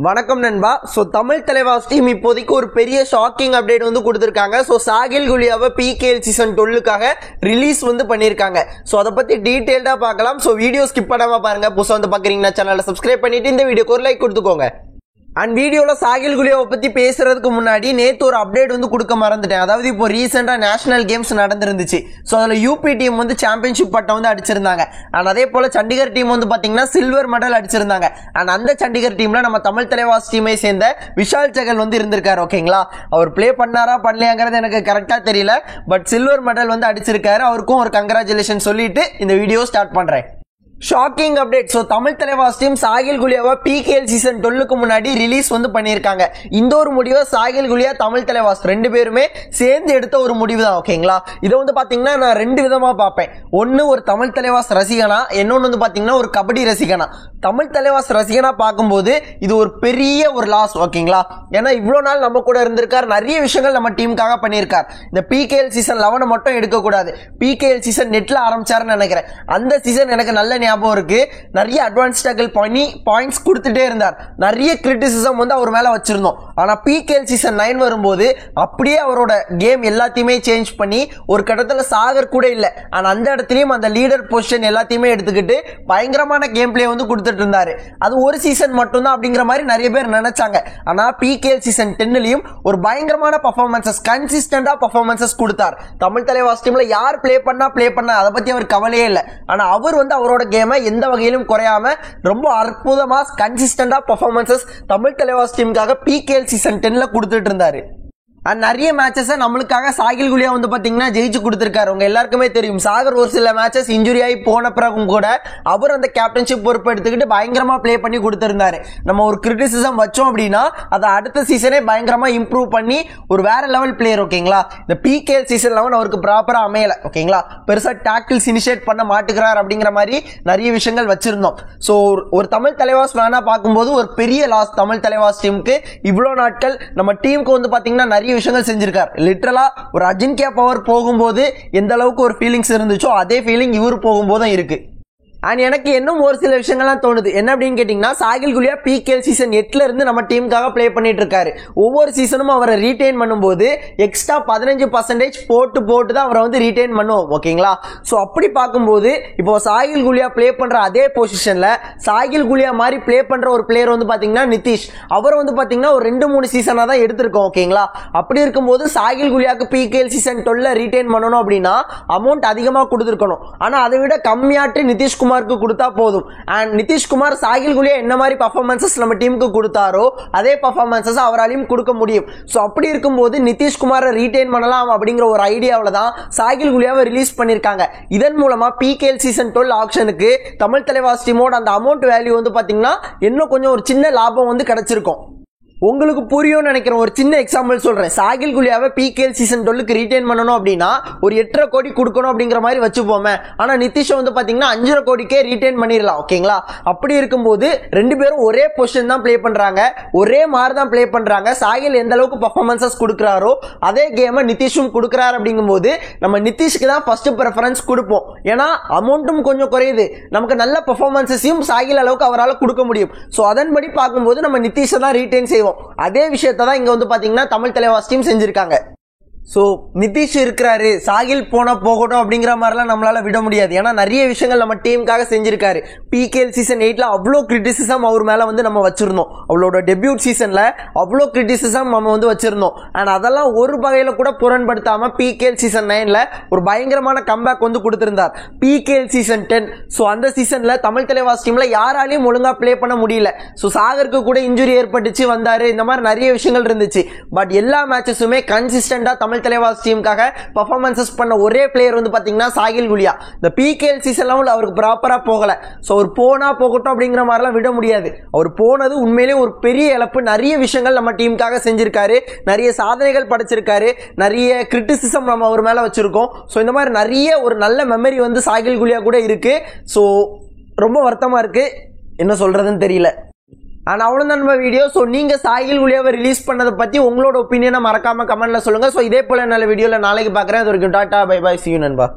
வணக்கம் நண்பா. So Tamil Thalaivas team இப்போதைக்கு ஒரு பெரிய ஷாக்கிங் அப்டேட் வந்து கொடுத்துருக்காங்க. ஸோ சாகில் குலியாவை பிகேஎல் சீசன் 12க்காக ரிலீஸ் வந்து பண்ணியிருக்காங்க. ஸோ அதை பற்றி டீட்டெயில்டாக பார்க்கலாம். ஸோ வீடியோ ஸ்கிப் பண்ணாமல் பாருங்கள். புதுசாக வந்து பார்க்குறீங்கன்னா சேனலை சப்ஸ்கிரைப் பண்ணிட்டு இந்த வீடியோக்கு ஒரு லைக் கொடுத்துக்கோங்க. அண்ட் வீடியோவில் சாகில் குலியாவை பற்றி பேசுறதுக்கு முன்னாடி நேற்று ஒரு அப்டேட் வந்து கொடுக்க மறந்துட்டேன். அதாவது இப்போ ரீசெண்டாக நேஷனல் கேம்ஸ் நடந்துருந்துச்சு. ஸோ அதில் யூபி டீம் வந்து சாம்பியன்ஷிப் பட்டம் வந்து அடிச்சிருந்தாங்க. அண்ட் அதே போல் சண்டிகர் டீம் வந்து பார்த்தீங்கன்னா சில்வர் மெடல் அடிச்சிருந்தாங்க. அண்ட் அந்த சண்டிகர் டீமில் நம்ம தமிழ் தலைவாஸ் டீமை சேர்ந்த விஷால் சகல் வந்து இருந்திருக்காரு. ஓகேங்களா, அவர் பிளே பண்ணாரா பண்ணலையாங்கிறது எனக்கு கரெக்டாக தெரியல. பட் சில்வர் மெடல் வந்து அடிச்சிருக்காரு. அவருக்கும் ஒரு கங்க்ராச்சுலேஷன் சொல்லிட்டு இந்த வீடியோ ஸ்டார்ட் பண்ணுறேன். Shocking update. So Tamil Thalaivas team Sahil குலியாவை பிகேஎல் சீசன் 12க்கு முன்னாடி ரிலீஸ் வந்து பண்ணியிருக்காங்க. இந்த ஒரு முடிவை சாகில் குலியா தமிழ் தலைவாஸ் ரெண்டு பேருமே சேர்ந்து எடுத்த ஒரு முடிவு தான். ஓகேங்களா, இதை வந்து பார்த்தீங்கன்னா நான் ரெண்டு விதமாக பார்ப்பேன். ஒன்று ஒரு தமிழ் தலைவாஸ் ரசிகனா, இன்னொன்று வந்து பார்த்தீங்கன்னா ஒரு கபடி ரசிகனா. தமிழ் தலைவாஸ் ரசிகனா பார்க்கும்போது இது ஒரு பெரிய ஒரு லாஸ். ஓகேங்களா, ஏன்னா இவ்வளோ நாள் நம்ம கூட இருந்திருக்கார், நிறைய விஷயங்கள் நம்ம டீமுக்காக பண்ணியிருக்கார். இந்த பிகேஎல் சீசன் 11 மட்டும் எடுக்கக்கூடாது. பிகேஎல் சீசன் நெட்டில் ஆரம்பிச்சாருன்னு நினைக்கிறேன். அந்த சீசன் எனக்கு நல்ல ஞாபகம் இருக்கு. நிறைய அட்வான்ஸ் டேக்கிள் பண்ணி பாயிண்ட்ஸ் கொடுத்துட்டே இருந்தார். நிறைய கிரிட்டிசிசம் வந்து அவர் மேல வச்சிருந்தோம். ஆனா பிகேஎல் சீசன் 9 வரும்போது அப்படியே அவரோட கேம் எல்லாத்தையுமே சேஞ்ச் பண்ணி ஒரு கட்டத்துல சாகர் கூட இல்லை. ஆனா அந்த இடத்துலயும் அந்த லீடர் பொசிஷன் எல்லாத்தையுமே எடுத்துக்கிட்டு பயங்கரமான கேம் பிளே வந்து கொடுத்துட்டு இருந்தாரு. அது ஒரு சீசன் மட்டும்தான் அப்படிங்கிற மாதிரி நிறைய பேர் நினைச்சாங்க. ஆனா பிகேஎல் சீசன் 10லயும் ஒரு பயங்கரமான பர்ஃபார்மன்சஸ், கன்சிஸ்டன்டா பர்ஃபார்மன்சஸ் கொடுத்தார். தமிழ் தலைவாஸ் டீம்ல யார் பிளே பண்ணா அதை பத்தி அவர் கவலையே இல்லை. ஆனா அவர் வந்து அவரோட கேமை எந்த வகையிலும் குறையாம ரொம்ப அற்புதமா கன்சிஸ்டன்டா பெர்ஃபார்மன்சஸ் தமிழ் தலைவாஸ் டீமுக்காக பிகேஎல் சீசன் 10ல கொடுத்துட்டு இருந்தாரு. நிறைய மேட்சஸ் நம்மளுக்காக சாகில் குலியா வந்து பாத்தீங்கன்னா ஜெயிச்சு கொடுத்திருக்காரு. உங்க எல்லாருக்குமே தெரியும், சாகர் ஒரு சில மேட்சஸ் இன்ஜுரி ஆகி போன பிறகும் கூட அவர் அந்த கேப்டன்ஷிப் பொறுப்பு எடுத்துக்கிட்டு பயங்கரமா பிளே பண்ணி கொடுத்திருந்தாரு. நம்ம ஒரு கிரிட்டிசிசம் வச்சோம் அப்படின்னா அதை அடுத்த சீசனே பயங்கரமா இம்ப்ரூவ் பண்ணி ஒரு வேற லெவல் பிளேயர். ஓகேங்களா, இந்த பிகேஎல் சீசன் 11 அவருக்கு ப்ராப்பரா அமையல. ஓகேங்களா, பெருசா டாக்கிள்ஸ் இனிஷியேட் பண்ண மாட்டுக்கிறார் அப்படிங்கிற மாதிரி நிறைய விஷயங்கள் வச்சிருந்தோம். ஸோ ஒரு தமிழ் தலைவாஸ் வேணா பார்க்கும்போது ஒரு பெரிய லாஸ் தமிழ் தலைவாஸ் டீமுக்கு. இவ்வளவு நாட்கள் நம்ம டீமுக்கு வந்து பாத்தீங்கன்னா நிறைய விஷயங்கள் செஞ்சிருக்கார். லிட்டரலா ஒரு அஜின்கியா பவர் போகும்போது எந்த அளவுக்கு ஒரு ஃபீலிங்ஸ் இருந்துச்சோ அதே ஃபீலிங் இவர் போகும்போதும் இருக்கு. அண்ட் எனக்கு இன்னும் ஒரு சில விஷயங்கள்லாம் தோணுது. என்ன அப்படின்னு கேட்டீங்கன்னா, சாகில் குலியா பிகேஎல் சீசன் 8ல இருந்து நம்ம டீமுக்காக பிளே பண்ணிட்டு இருக்காரு. ஒவ்வொரு சீசனும் அவரை ரீடைன் பண்ணும்போது எக்ஸ்ட்ரா 15% போட்டு தான் அவரை வந்து ரீடைன் பண்ணுவோம். ஓகேங்களா, ஸோ அப்படி பார்க்கும்போது இப்போ சாகில் குலியா பிளே பண்ற அதே பொசிஷன்ல சாகில் குலியா மாதிரி பிளே பண்ற ஒரு பிளேயர் வந்து பாத்தீங்கன்னா நிதிஷ். அவர் வந்து பாத்தீங்கன்னா ஒரு 2-3 சீசனா தான் எடுத்திருக்கோம். ஓகேங்களா, அப்படி இருக்கும்போது சாகில் குலியாக்கு பிகேஎல் சீசன் 12ல ரீடைன் பண்ணணும் அப்படின்னா அமௌண்ட் அதிகமா கொடுத்துருக்கணும். ஆனா அதை விட கம்மியாட்டு நிதிஷ்குமார் கொடுத்தா போதும். அண்ட் நிதிஷ்குமார் சாகில் குலியா என்ன மாதிரி பர்ஃபார்மன்சஸ் நம்ம டீமுக்கு கொடுத்தாரோ அதே பர்ஃபார்மன்சஸ் அவராலையும் கொடுக்க முடியும். சோ அப்படி இருக்கும்போது நிதிஷ்குமாரை ரீடைன் பண்ணலாம் அப்படிங்கிற ஒரு ஐடியாவில தான் சாகில் குலியாவை ரிலீஸ் பண்ணிருக்காங்க. இதன் மூலமா பிகேஎல் சீசன் 12 ஆக்ஷனுக்கு தமிழ் தலைவாஸ் டீமோட அந்த அமௌண்ட் வேல்யூ வந்து பாத்தீங்கன்னா இன்னும் கொஞ்சம் ஒரு சின்ன லாபம் வந்து கிடைச்சிருக்கும். உங்களுக்கு புரியும் நினைக்கிறேன். ஒரு சின்ன எக்ஸாம்பிள் சொல்றேன். சாகில் குலியாவை பிகேஎல் சீசன் 12க்கு ரீடைன் பண்ணணும் அப்படின்னா ஒரு 8.5 கோடி கொடுக்கணும் அப்படிங்கிற மாதிரி வச்சுப்போமே. ஆனா நிதிஷ் வந்து பாத்தீங்கன்னா 5.5 கோடிக்கே ரீடைன் பண்ணிடலாம். ஓகேங்களா, அப்படி இருக்கும்போது ரெண்டு பேரும் ஒரே பொசிஷன் தான் பிளே பண்றாங்க, ஒரே மாதிரி தான் பிளே பண்றாங்க. சாகில் எந்த அளவுக்கு பர்ஃபார்மன்சஸ் கொடுக்குறாரோ அதே கேமை நிதிஷும் கொடுக்குறாரு. அப்படிங்கும்போது நம்ம நிதிஷ்க்கு தான் ஃபர்ஸ்ட் ப்ரெஃபரன்ஸ் கொடுப்போம். ஏன்னா அமௌண்ட்டும் கொஞ்சம் குறையுது, நமக்கு நல்ல பர்ஃபார்மன்சஸையும் சாகில் அளவுக்கு அவரால் கொடுக்க முடியும். ஸோ அதன்படி பார்க்கும்போது நம்ம நிதிஷை தான் ரீடைன் செய்வோம். அதே விஷயத்தை தான் இங்க வந்து பாத்தீங்கன்னா தமிழ் தலைவாஸ் டீம் செஞ்சிருக்காங்க. ஸோ நிதிஷ் இருக்கிறாரு, சாகில் போகட்டும் அப்படிங்கிற மாதிரிலாம் நம்மளால விட முடியாது. ஏன்னா நிறைய விஷயங்கள் நம்ம டீமுக்காக செஞ்சிருக்காரு. பிகேஎல் சீசன் 8ல அவ்வளோ கிரிட்டிசிசம் அவர் மேல வந்து நம்ம வச்சிருந்தோம். அவளோட டெபியூட் சீசன்ல அவ்வளோ கிரிட்டிசிசம் நம்ம வந்து வச்சிருந்தோம். அண்ட் அதெல்லாம் ஒரு வகையில கூட புறன்படுத்தாம பிகேஎல் சீசன் 9ல ஒரு பயங்கரமான கம்பேக் வந்து கொடுத்திருந்தார். பிகேஎல் சீசன் 10 ஸோ அந்த சீசன்ல தமிழ் தலைவாஸ் டீம்ல யாராலையும் ஒழுங்கா பிளே பண்ண முடியல. ஸோ சாகருக்கு கூட இன்ஜுரி ஏற்பட்டுச்சு வந்தாரு. இந்த மாதிரி நிறைய விஷயங்கள் இருந்துச்சு. பட் எல்லா மேட்சஸுமே கன்சிஸ்டன்டா தமிழ் தலைவாஸ் டீமுக்காக பெர்ஃபார்மன்சஸ் பண்ண ஒரே பிளேயர் வந்து பாத்தீங்கன்னா சாகில் குலியா. இந்த பிகேஎல் சீசன் அவருக்கு ப்ராப்பரா போகல. சோ அவர் போனா போகட்டும் அப்படிங்கிற மாதிரிலாம் விட முடியாது. அவர் போனது உண்மையிலேயே ஒரு பெரிய இழப்பு. நிறைய விஷயங்கள் நம்ம டீமுக்காக செஞ்சிருக்காரு, நிறைய சாதனைகள் படைச்சிருக்காரு, நிறைய கிரிட்டிசிசம் நம்ம அவர் மேல வச்சிருக்கோம். சோ இந்த மாதிரி நிறைய ஒரு நல்ல மெமரி வந்து சாகில் குலியா கூட இருக்கு. சோ ரொம்ப வருத்தமா இருக்கு, என்ன சொல்றதுன்னு தெரியல. அண்ட் அவ்வளோதான் நம்ம வீடியோ. ஸோ நீங்கள் சாகில் குலியாவை ரிலீஸ் பண்ணதை பற்றி உங்களோட ஒப்பீனியனை மறக்காம கமெண்ட்ல சொல்லுங்கள். ஸோ இதே போல நல்ல வீடியோவில் நாளைக்கு பார்க்குறேன். அது வரைக்கும் டாட்டா பை பை, see you நண்பா.